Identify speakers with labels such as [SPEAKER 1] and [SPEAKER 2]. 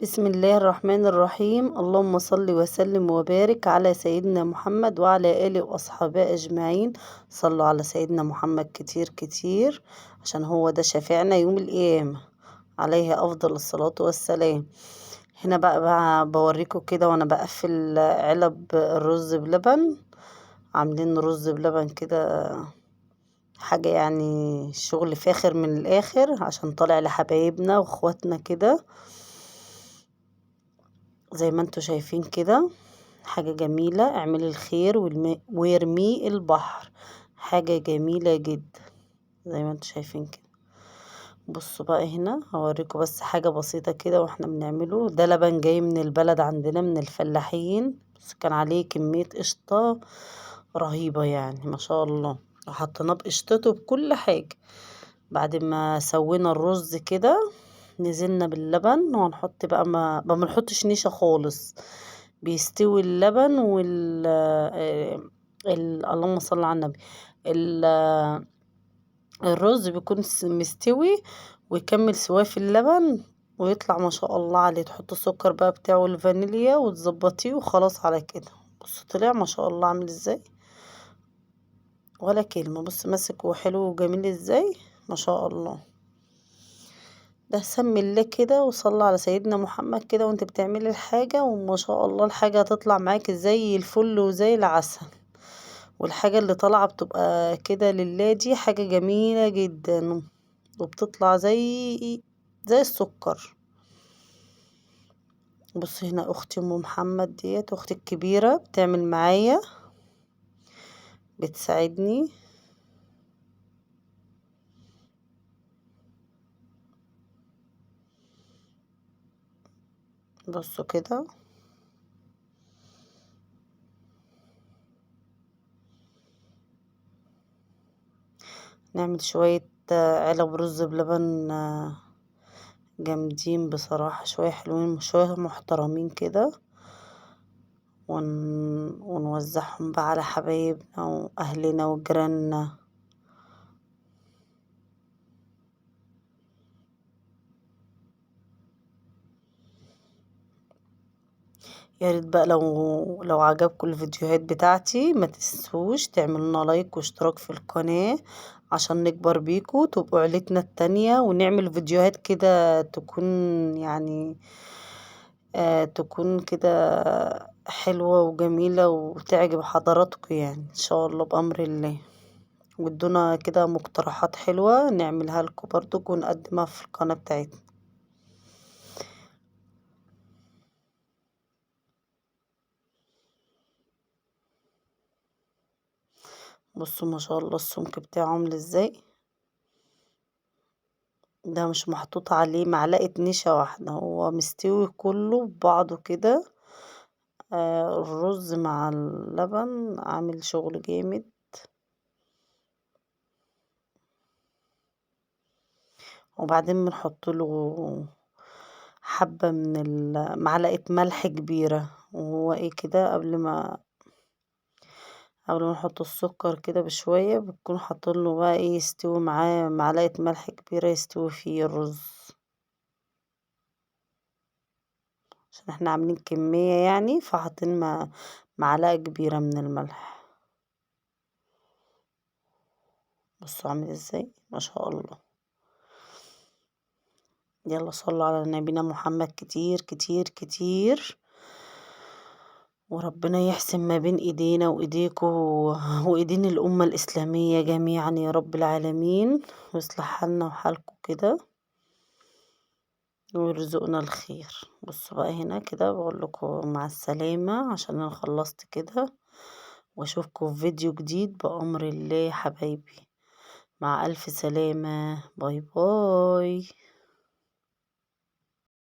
[SPEAKER 1] بسم الله الرحمن الرحيم. اللهم صل وسلم وبارك على سيدنا محمد وعلى آله وأصحابه أجمعين. صلوا على سيدنا محمد كتير كتير عشان هو ده شفيعنا يوم القيامة، عليه أفضل الصلاة والسلام. هنا بقى بوريكم كده وأنا بقفل علب الرز بلبن. عاملين رز بلبن كده حاجة يعني شغل فاخر من الآخر عشان طالع لحبايبنا واخواتنا كده زي ما انتوا شايفين كده. حاجة جميلة، اعملي الخير ويرميه البحر. حاجة جميلة جدا زي ما انتوا شايفين كده. بصوا بقى هنا هوريكم بس حاجة بسيطة كده واحنا بنعمله. ده لبن جاي من البلد عندنا من الفلاحين، بس كان عليه كمية قشطة رهيبة يعني ما شاء الله، وحطيناه بقشطته بكل حاجة. بعد ما سوينا الرز كده نزلنا باللبن وهنحط بقى ما بنحطش نشا خالص. بيستوي اللبن اللهم صل على النبي. ال... الرز بيكون مستوي ويكمل سواه في اللبن ويطلع ما شاء الله عليه. تحط السكر بقى بتاعه الفانيليا وتظبطيه وخلاص على كده. بص طلع ما شاء الله عامل ازاي ولا كلمة. بص ماسك وحلو وجميل ازاي ما شاء الله. ده سمي الله كده وصلى على سيدنا محمد كده وانت بتعملي الحاجة، وما شاء الله الحاجة هتطلع معاكي زي الفل وزي العسل. والحاجة اللي طالعة بتبقى كده لله دي حاجة جميلة جدا، وبتطلع زي السكر. بص هنا اختي ام محمد ديت اختي الكبيرة بتعمل معايا بتساعدني. بصوا كده نعمل شوية علب رز بلبن جامدين بصراحة، شوية حلوين شوية محترمين كده. ونوزعهم بقى على حبايبنا وأهلنا وجيراننا. يا ريت بقى لو عجبكم الفيديوهات بتاعتي ما تنسوش تعملوا لنا لايك واشتراك في القناة عشان نكبر بيكم تبقوا عيلتنا التانية، ونعمل فيديوهات كده تكون يعني تكون كده حلوة وجميلة وتعجب حضراتكم يعني ان شاء الله بأمر الله. وادونا كده مقترحات حلوة نعملها لكم برضو ونقدمها في القناة بتاعتنا. بصوا ما شاء الله السمك بتاعه عامل ازاي. ده مش محطوط عليه معلقة نشا واحدة، هو مستوي كله ببعضه كده. الرز مع اللبن عامل شغل جامد. وبعدين بنحط له حبة من معلقة ملح كبيرة. وهو ايه كده قبل ما نحط السكر كده بشوية بتكون حاطين له بقى ايه يستوي معاه معلقة ملح كبيرة يستوي فيه الرز، عشان احنا عاملين كمية يعني فحاطين معلقة كبيرة من الملح. بصوا عامل ازاي ما شاء الله. يلا صلوا على نبينا محمد كتير كتير كتير، وربنا يحسن ما بين ايدينا وايديكم وايدين الأمة الإسلامية جميعا يا رب العالمين، ويصلح حالنا وحالكم كده ويرزقنا الخير. بصوا بقى هنا كده بقول لكم مع السلامة عشان انا خلصت كده، واشوفكم في فيديو جديد بأمر الله حبايبي. مع ألف سلامة، باي باي.